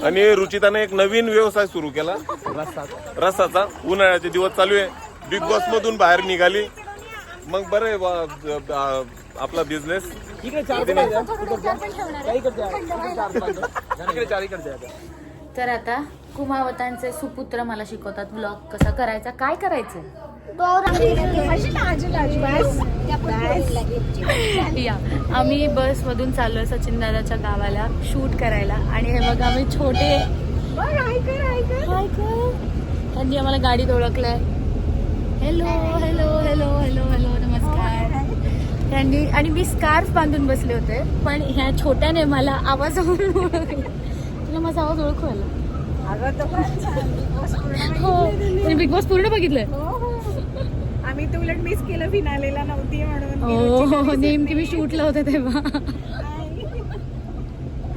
आणि रुचिताने एक नवीन व्यवसाय सुरू केला, रसाचा. उन्हाळ्याचे दिवस चालू आहे, बिग बॉस मधून बाहेर निघाली, मग बरं आपला बिझनेस. तर आता कुमावतांचे सुपुत्र मला शिकवतात ब्लॉग कसा करायचा, काय करायचं. या आम्ही बस मधून चाललोय सचिन दादाच्या गावाला शूट करायला. आणि हे बघा आम्ही छोटे त्यांनी आम्हाला गाडीत ओळखलंय. Hello hello hello hello hello नमस्कार. त्यांनी आणि मी स्कार्फ बांधून बसले होते, पण ह्या छोट्याने मला आवाजावरून ओळखलं. तुला माझा आवाज ओळखू आला? हो, बिग बॉस पूर्ण बघितलंय. आम्ही तर उलट मिस केलं, फिनालेला नव्हती म्हणून. हो, नेमकी मी शूटला होते तेव्हा.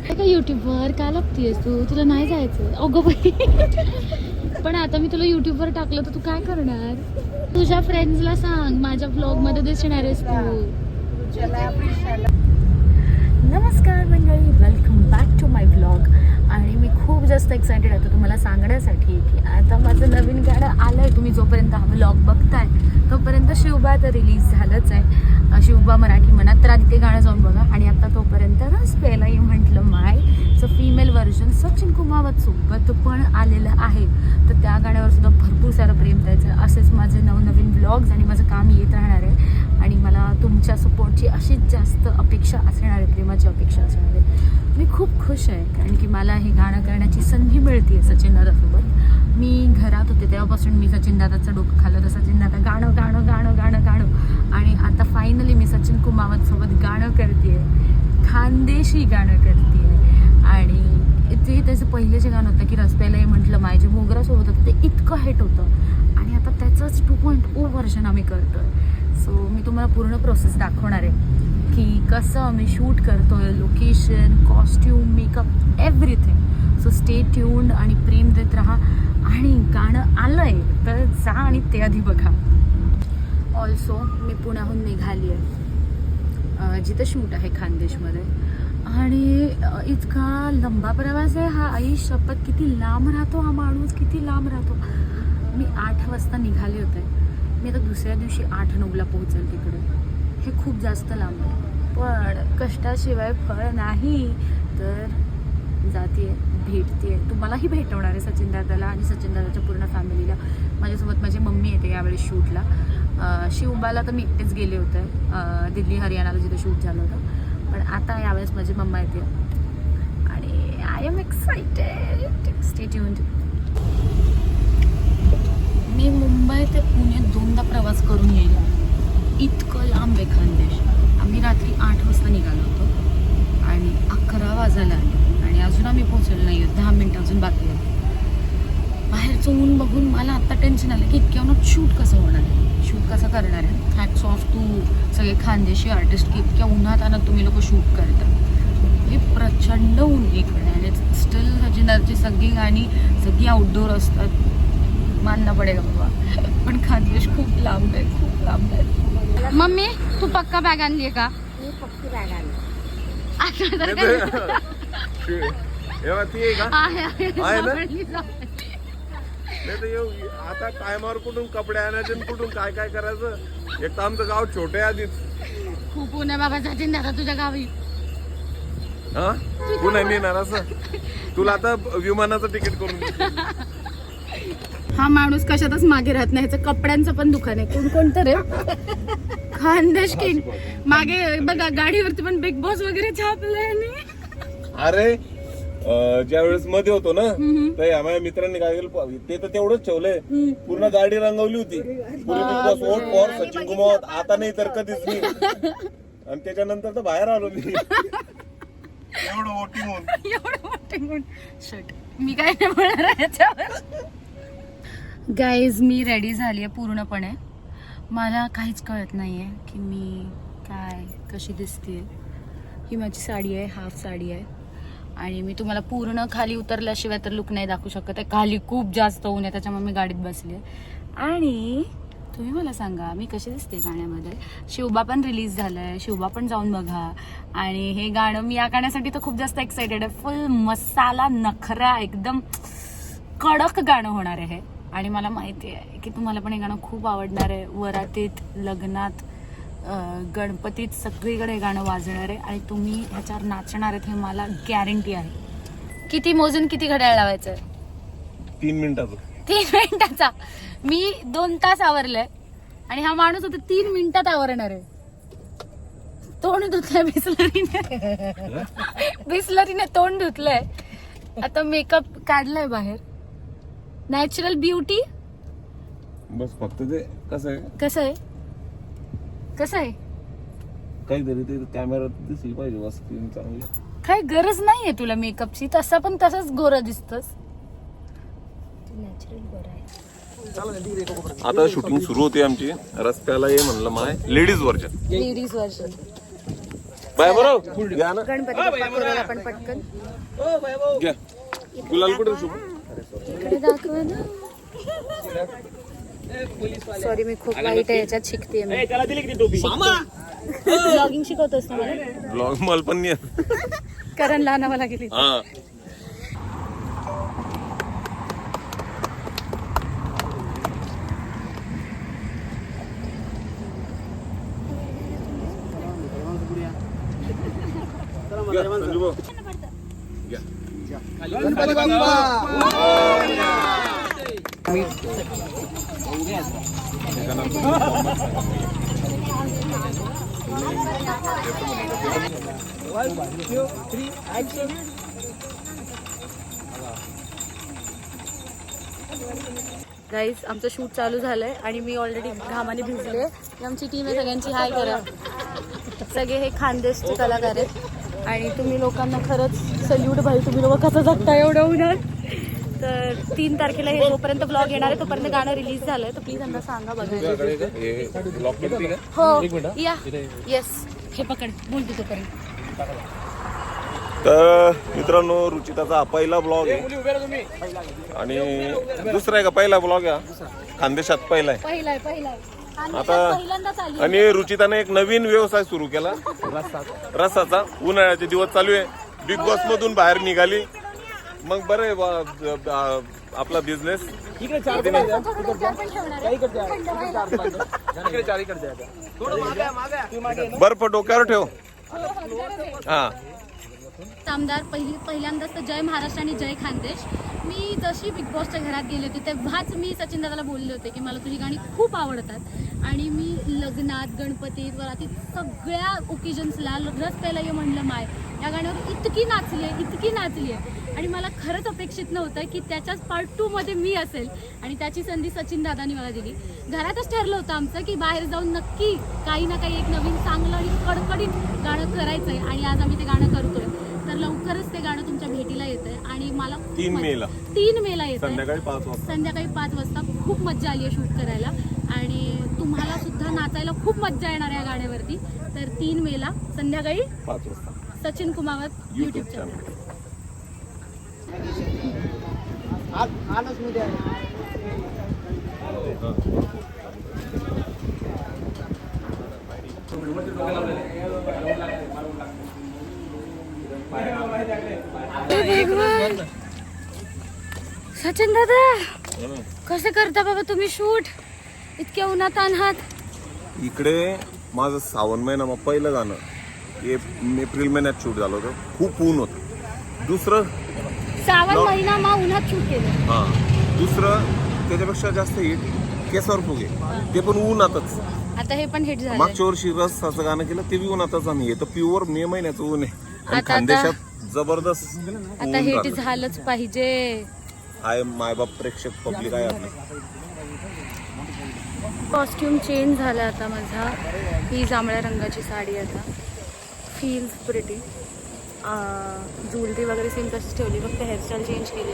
का युट्यूबवर का लागतेस तू? तुला नाही जायचं? अगं बाई, पण आता मी तुला युट्यूबवर टाकलं तर तू काय करणार? तुझ्या फ्रेंड्सला सांग माझ्या ब्लॉग मध्ये दिसणार आहेस तू. नमस्कार मंडळी, welcome back to my blog. आणि मी खूप जास्त एक्सायटेड आहे तुम्हाला सांगण्यासाठी की आता माझं नवीन गाणं आलंय. तुम्ही जोपर्यंत हा ब्लॉग बघताय तोपर्यंत शिवबा तर रिलीज झालंच आहे. शिवबा मराठी मनात, तर आधी ते गाणं जाऊन बघा. आणि आता तोपर्यंत रस प्यायला ये म्हटलं मायचं फीमेल व्हर्जन सचिन कुमावत सोबत पण आलेलं आहे. तर त्या गाण्यावर सुद्धा भरपूर सारं प्रेम द्यायचं. असेच माझे नवनवीन ब्लॉग्स आणि माझं काम येत राहणार आहे. आणि मला तुमच्या सपोर्टची अशीच जास्त अपेक्षा असणार आहे, प्रेमाची अपेक्षा असणार आहे. मी खूप खुश आहे कारण की मला हे गाणं करण्याची संधी मिळते सचिन दादासोबत. मी घरात होते तेव्हापासून मी सचिन दादाचं डोकं खाल्लं होतं. सचिन दादा गाणं गाणं गाणं गाणं गाणं. आणि आता फायनली मी सचिन कुमावत सोबत गाणं करते, खानदेशी गाणं करते. आणि ते त्याचं पहिले जे गाणं होतं की रस्त्याला म्हटलं माझे मोगरासोबत होतं, ते इतकं हिट होतं. आणि आता त्याचंच 2.0 व्हर्जन आम्ही करतोय. सो मी तुम्हाला पूर्ण प्रोसेस दाखवणार आहे की कसं आम्ही शूट करतोय, location, costume, makeup, everything. So stay tuned आणि प्रेम देत राहा. आणि गाणं आलंय तर जा आणि ते आधी बघा. ऑल्सो मी पुण्याहून निघाली आहे, जिथं शूट आहे खानदेशमध्ये. आणि इतका लंबा प्रवास आहे हा. आई शपथ, किती लांब राहतो हा माणूस, किती लांब राहतो. मी 8 वाजता निघाले होते, मी आता दुसऱ्या दिवशी 8-9ला पोहोचेल तिकडे. हे खूप जास्त लांब आहे, पण कष्टाशिवाय फळ नाही. तर जातीये, भेटते, तुम्हालाही भेटवणार आहे सचिन दादाला आणि सचिन दादाच्या पूर्ण फॅमिलीला. माझ्यासोबत माझी मम्मी येते यावेळी शूटला. शिवबाला तर मी एकटेच गेले होते, दिल्ली हरियाणाला जिथं शूट झालं होतं. पण आता यावेळेस माझी मम्मा येते आणि I am excited. Stay tuned. मी मुंबई ते पुणे 2दा प्रवास करून येईल. इतकं लांब आहे खानदेश. आम्ही रात्री 8 वाजता निघालो होतो आणि 11 वाजायला आले आणि अजून आम्ही पोहोचलो नाही. 10 मिनिटं अजून बाकी आहे. बाहेरचं ऊन बघून मला आत्ता टेन्शन आलं की इतक्या उन्हात शूट कसं होणार आहे, शूट कसं करणार आहे. हॅट्स ऑफ टू सगळे खानदेशी आर्टिस्ट की इतक्या उन्हात आणत तुम्ही लोक शूट करता. हे प्रचंड ऊन इकडे आणि स्टील सचिनदाची सगळी गाणी सगळी आउटडोर असतात. मानना पडेगा बाबा, पण खानदेश खूप लांब आहे, खूप लांब आहे. मम्मी तू पक्का बॅग आणली आहे का? मी पक्की बॅग आणली. आता टायमावर कुठून कपडे आणायचे, कुठून काय काय करायचं. एक तर आमचं गाव छोटे आधीच. खूप ऊन आहे बाबा सचिन दादा तुझ्या गावी. हा पुन्हा नेणार असं तुला आता विमानाचं तिकीट करून. हा माणूस कशातच मागे राहत नाही. ह्याचं कपड्यांचं पण दुकान आहे. कोणतं रे? खानदेश किंग. मागे बघा गाडीवरती पण बिग बॉस वगैरे छापलंय. अरे ज्या वेळेस मध्ये होतो ना, तर माझ्या मित्रांनी काय केलं, ते तर तेवढंच ठेवलंय. पूर्ण गाडी रंगवली होती. Big boss vote for Sachin Kumawat. आता नाही तर कधीच नाही. आणि त्याच्यानंतर तर बाहेर आलो मी. एवढं वोटिंग होऊन शट मी काय नाही बोलणार याच्यावर. गाईज मी रेडी झाली आहे पूर्णपणे. मला काहीच कळत नाही आहे की मी काय कशी दिसते. ही माझी साडी आहे, हाफ साडी आहे. आणि मी तुम्हाला पूर्ण खाली उतरल्याशिवाय तर लुक नाही दाखवू शकत आहे. खाली खूप जास्त ऊन आहे त्याच्यामुळे मी गाडीत बसली आहे. आणि तुम्ही मला सांगा मी कशी दिसते गाण्यामध्ये. शिवबा पण रिलीज झालंय, शिवबा पण जाऊन बघा. आणि हे गाणं मी या गाण्यासाठी तर खूप जास्त एक्सायटेड आहे. फुल मसाला नखरा एकदम कडक गाणं होणार आहे. आणि मला माहिती आहे की तुम्हाला पण हे गाणं खूप आवडणार आहे. वरातीत, लग्नात, गणपतीत सगळीकडे हे गाणं वाजणार आहे आणि तुम्ही ह्याच्यावर नाचणार आहेत हे मला गॅरंटी आहे. किती मोजून किती घड्याळ लावायचं? 3 मिनिटाचं. 3 मिनिटाचा. मी 2 तास आवरले आणि हा माणूस होता 3 मिनिटात आवरणार आहे. तोंड धुतलंय बिस्लरीने तोंड धुतलंय. आता मेकअप काढलाय बाहेर. Natural beauty. बस फक्त ते कसं आहे काहीतरी ते कॅमेरा दिसली पाहिजे बस स्क्रीन चांगली. काही गरज नाहीये तुला मेकअपची. तसा पण तसंच गोरं दिसतस. नॅचरल गोरा आहे. आता शूटिंग सुरू होते आमची. रस्त्याला ये म्हणलं my ladies version. Ladies version. Bye बरोबर घ्या ना. गणपती बाप्पा करूया आपण पटकन. घ्या. गुलाल कुठे शुभ? इकडे दाखव ना. सॉरी मी खूप वाईट आहे याच्यात. शिकतेय मी. ब्लॉगिंग शिकवतोस ना मला? ब्लॉग मला पण नाही येत. करण लहान मला गेली. हा घ्या, संजू भाऊ. घ्या. गणपती बाप्पा. गाईज आमचं शूट चालू झालंय आणि मी ऑलरेडी घामाने भिजले. ही आमची टीम आहे. सगळ्यांची हाय करा. सगळे हे खानदेशचे कलाकार आहेत आणि तुम्ही लोकांना खरंच सल्यूट भाई. तुम्ही लोक कसं जगता एवढं उन्हात. तर 3 तारखेला हे जोपर्यंत ब्लॉग येणार आहे तोपर्यंत गाणं रिलीज झालंय. तर प्लीज त्यांना सांगा बघायला. हे ब्लॉग करते का? हो या. येस हे पकड बोल तू तोपर्यंत. तर मित्रांनो रुचिताचा हा पहिला ब्लॉग आहे आणि दुसरा आहे का पहिला ब्लॉग आहे? खानदेशात पहिला आहे. पहिलाय आता पहिल्यांदाच आली. आणि रुचिताने एक नवीन व्यवसाय सुरू केला रसाचा. उन्हाळ्याचे दिवस चालू आहे. बिग बॉस मधून बाहेर निघाली. मग बरं आहे आपला बिझनेस. बर्फ डोक्यावर ठेव. हा आमदार पहिल्यांदाच तर जय महाराष्ट्र आणि जय खानदेश. मी जशी बिग बॉसच्या घरात गेले होते तेव्हाच मी सचिन दादाला बोलले होते की मला तुझी गाणी खूप आवडतात आणि मी लग्नात, गणपतीत, वरातीत सगळ्या ओकेजन्सला रस्त्याला ये म्हणलं माय या गाण्यावर इतकी नाचली आहे आणि मला खरंच अपेक्षित नव्हतं की त्याच्याच पार्ट 2 मध्ये मी असेल आणि त्याची संधी सचिन दादानी मला दिली. घरातच ठरलं होतं आमचं की बाहेर जाऊन नक्की काही ना काही एक नवीन चांगलं आणि कडकडीत गाणं करायचं आहे आणि आज आम्ही ते गाणं करतोय. तर लवकरच ते गाणं तुमच्या भेटीला येतंय आणि मला 3 मेला येतंय. संध्याकाळी 5 वाजता खूप मज्जा आली आहे शूट करायला आणि तुम्हाला सुद्धा नाचायला खूप मज्जा येणार आहे या गाण्यावरती. तर 3 मेला संध्याकाळी 5 वाजता सचिन कुमावत युट्यूब चॅनल. सचिन दादा कसं करता बाबा तुम्ही शूट इतक्या उन्हात आणहात? इकडे माझं 7 महिना मग पहिलं गाणं एप्रिल महिन्यात शूट झालं होतं. खूप ऊन होतं. दुसरं 7 महिना मग उन्हात शूट केलं. हा दुसरं त्याच्यापेक्षा जास्त हिट केसर फुगे ते पण उन्हातच. आता हे पण हिट झालं. मागच्या वर्षी रसाचं गाणं केलं ते बी उन्हातच आणि हे तर प्युअर मे महिन्याचं ऊन आहे. आणि आता खानदेशात जबरदस्त आता हिट झालंच पाहिजे. हाय मायबाप प्रेक्षक पब्लिक आहे आपलं. कॉस्ट्युम चेंज झाला आता माझा. ही जांभळ्या रंगाची साडी आता फील्स प्रिटी. ज्वेलरी वगैरे सेम तशीच ठेवली फक्त हेअरस्टाईल चेंज केली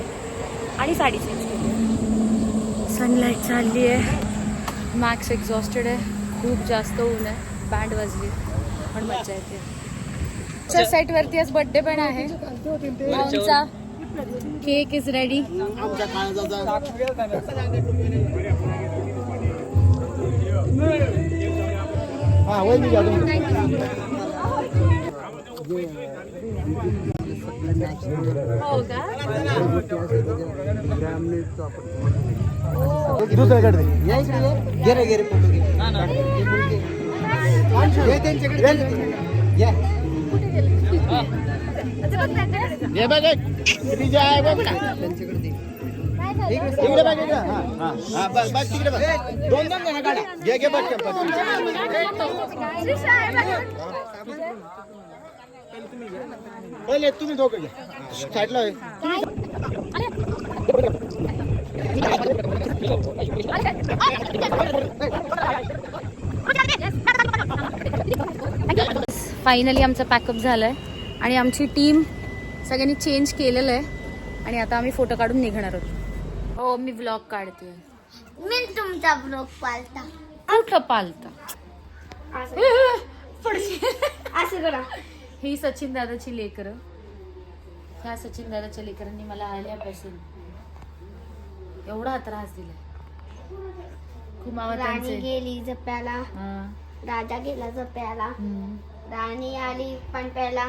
आणि साडी चेंज केली. सनलाईट चालली आहे. मॅक्स एक्झॉस्टेड आहे. खूप जास्त ऊन आहे. बँड वाजली पण मजा येते. साईटवरती आज बर्थडे पण आहे. आमचा केक इज रेडी. हा वहिनी घ्या तुम्ही. हो का? दुसऱ्याकडे दे. या इकडे ये. घे रे, घे रे फोटो घे. ये त्यांच्याकडे ये. या. ये बघ एक. किती जे आहे बघ ना. त्यांच्याकडे दे. इकडे बघ इकडे. हा बघ तिकडे बघ. दोन जण काढा. घे बघ. पहिले तुम्ही दोघं घ्या. साईडला आहे. फायनली आमचं पॅकअप झालंय आणि आमची टीम सगळ्यांनी चेंज केलेलं आहे आणि आता आम्ही फोटो काढून निघणार आहोत. हो मी व्लॉग काढते. मी तुमचा ब्लॉग पालता कुठं पालता? असं करा. ही सचिन दादाची लेकरं. ह्या सचिन दादाच्या लेकरांनी मला आल्यापासून एवढा त्रास दिला. राणी गेली जप्याला, राजा गेला जप्याला, राणी आली पण प्याला,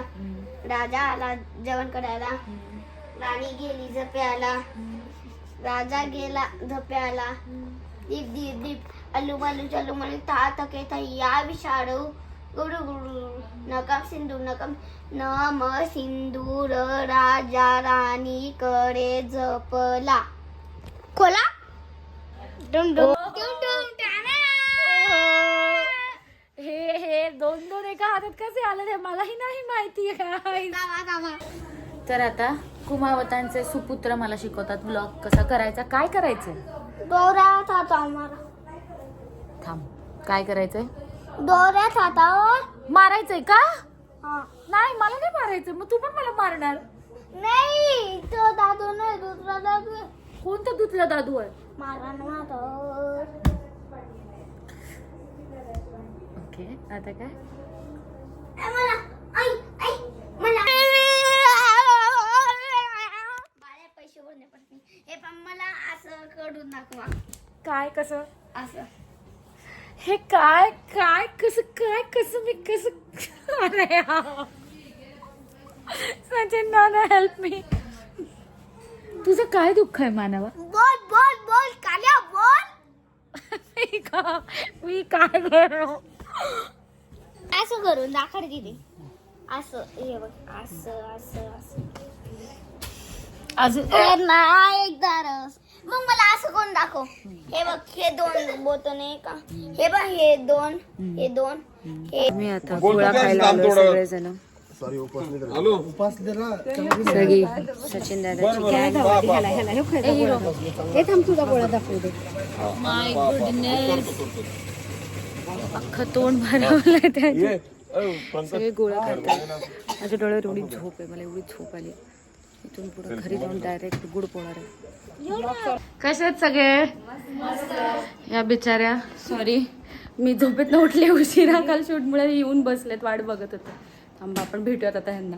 राजा आला जेवण करायला, राणी गेली जप्याला, राजा गेला झप्याला, दीप दीप दीप अलू बालू चालू म्हणे ता केता या विषाणू गुरु गुरु नकम सिंधू नकम नम सिंदूर राजा राणी कडे जपला खोला डुम डुम डुम डुम टाना. हे दोन दोन एका हातात कसे आले ते मलाही नाही माहिती. तर आता कुमावतांचे सुपुत्र मला शिकवतात ब्लॉग कसा करायचा. काय करायचंय? दोऱ्यात हाता मारा. थांब, काय करायचंय? दोऱ्यात हातावर मारायचंय का? हा. नाही मला नाही मारायचं. मग तू पण मला मारणार? नाही तो दादू नाही दुसरा दादू आहे. कोणता दुसरा दादू आहे? मारा ना हातावर. ओके आता काय? मला आई आई मला बाळ्या पैसे भरणे पडते. हे पण मला असं कडून दाखवा. काय कसं? असं हे काय काय कसं मी कसं? अरे यार. सचिन दादा हेल्प मी. तुझं काय दुःख आहे मानवा? बोल बोल बोल काल्या बोल. मी काय करू? असं करून दाखड दिली. असं हे बघ असं असं असं अजून नाही एकदा रस. मग मला असं कोण दाखव. हे बघ हे दोन बोतन आहे का. हे बघ हे दोन हे दोन हे. मी आता गोळा खायला आलो सगळेजण. उपास दे ना. सगळी सचिन दादाची हे थांब तुझा गोळा दाखवू दे. माय गुडनेस. अख्खं तोंड भरवलंय त्याचे. सगळे गोळा खातात. माझ्या डोळ्यावर एवढी झोप आहे. मला एवढी झोप आली. इथून पुढे घरी जाऊन डायरेक्ट गुड पोळणार आहे. कसे आहेत सगळे? या बिचाऱ्या सॉरी मी झोपेत उठले उशिरा. काल शूटमुळे येऊन बसलेत वाट बघत होते. थांबा आपण भेटूयात आता ह्यांना.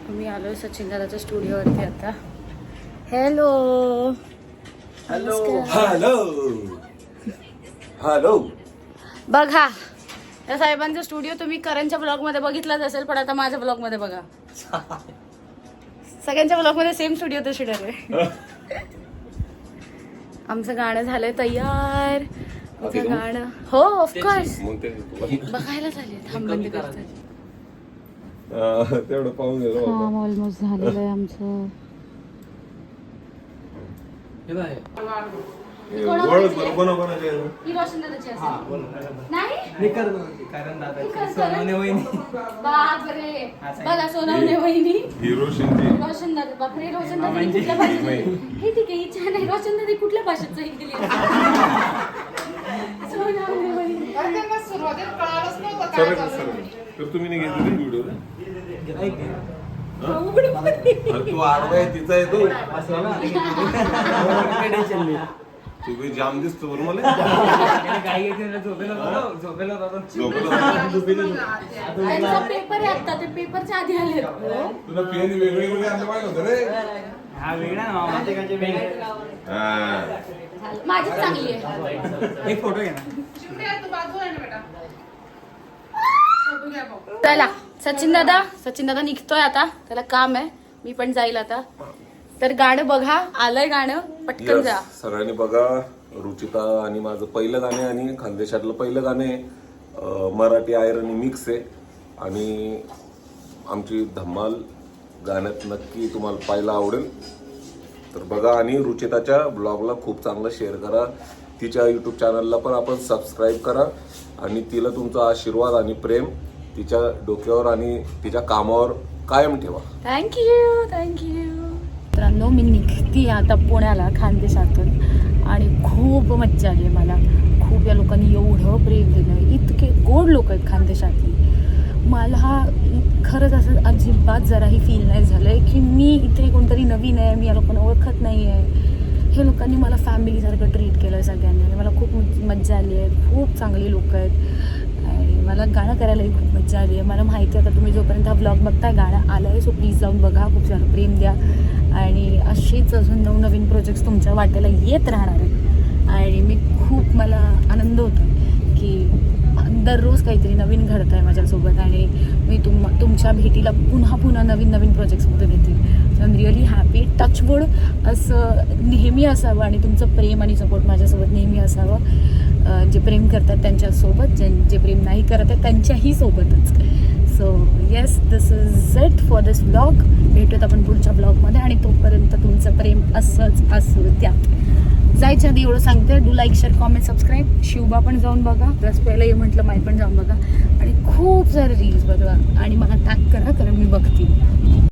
मी आलोय सचिन दादाच्या स्टुडिओवरती आता. Hello hello hello hello. बघा या साहेबांचा स्टुडिओ तुम्ही करणच्या ब्लॉग मध्ये बघितलाच असेल पण आता माझ्या ब्लॉग मध्ये बघा. सगळ्यांच्या ब्लॉग मध्ये सेम स्टुडिओ तर शूटर आहे. आमचं गाणं झालंय तयार. गाणं हो ऑफकोर्स बघायला झाले. थांब बंद करतात. तेवढं पाहून गेलो. काम ऑलमोस्ट झालेलं आहे आमचं. ही रोशन दादाची असेल. नाही बापरे. बघा सोनवणे वहिनी रोशन दादा. बापरे रोशन दादा कुठल्या भाषेत? हे ठीक आहे ही छान आहे. रोशन दादा कुठल्या भाषेत सही केली? सोनवणे वहिनी. तर तुम्ही नाही घेतली व्हिडिओ. अरे तू आडवा आहे तिचा आहे तू तुम्ही जाम दिसतो बरं मला पेपर आहे आता ते पेपरच्या आधी आले तुला पेन वेगळे वेगळे आणलं पाहिजे होतं रे. हा. माझी चांगली आहे. एक फोटो घे ना. चला सचिन दादा निघतोय आता, त्याला काम आहे. मी पण जाईल आता. तर गाणं बघा, आलंय गाणं, पटकन जा. Yes, सगळ्यांनी बघा. रुचिता आणि माझं पहिलं गाणं आहे आणि खानदेशातलं पहिलं गाणं आहे. मराठी आयरणी मिक्स आहे आणि आमची धम्माल गाण्यात नक्की तुम्हाला पाहायला आवडेल. तर बघा आणि रुचिताच्या ब्लॉगला खूप चांगलं शेअर करा. तिच्या यूट्यूब चॅनलला पण आपण सबस्क्राईब करा आणि तिला तुमचा आशीर्वाद आणि प्रेम तिच्या डोक्यावर आणि तिच्या कामावर कायम ठेवा. थँक्यू. मित्रांनो, मी निघते आता पुण्याला खानदेशातून आणि खूप मज्जा आली आहे मला. खूप या लोकांनी एवढं प्रेम दिलं, इतके गोड लोक आहेत खानदेशातली. मला खरंच असं अजिबात जराही फील नाही झालं आहे की मी इथे कोणतरी नवीन आहे, मी या लोकांना ओळखत नाही आहे. हे लोकांनी मला फॅमिलीसारखं ट्रीट केलं आहे सगळ्यांनी आणि मला खूप मज्जा आली आहे. खूप चांगली लोक आहेत आणि मला गाणं करायलाही खूप मज्जा आली आहे. मला माहिती आहे आता तुम्ही जोपर्यंत हा ब्लॉग बघताय गाणं आलं आहे, सो प्लीज जाऊन बघा, खूप सारं प्रेम द्या आणि असेच अजून नवनवीन प्रोजेक्ट्स तुमच्या वाटेला येत राहणार आहेत. आणि मी खूप मला आनंद होतो की दररोज काहीतरी नवीन घडत आहे माझ्यासोबत आणि मी तुमच्या भेटीला पुन्हा नवीन प्रोजेक्ट्समधून येते. So I am really happy. Touch wood असं नेहमी असावं आणि तुमचं प्रेम आणि सपोर्ट माझ्यासोबत नेहमी असावं. जे प्रेम करतात त्यांच्यासोबत, जे प्रेम नाही करत आहे त्यांच्याही सोबतच. So yes, this is it for this blog. भेटूयात आपण पुढच्या ब्लॉगमध्ये आणि तोपर्यंत तुमचं प्रेम असंच असू द्या. जायच्या आधी एवढं सांगते, do like, share, comment, subscribe. Shivba पण जाऊन बघा, रस प्यायला ये म्हटलं, माई पण जाऊन बघा आणि खूप सारे रील्स बघा आणि मला टॅग करा कारण मी बघते.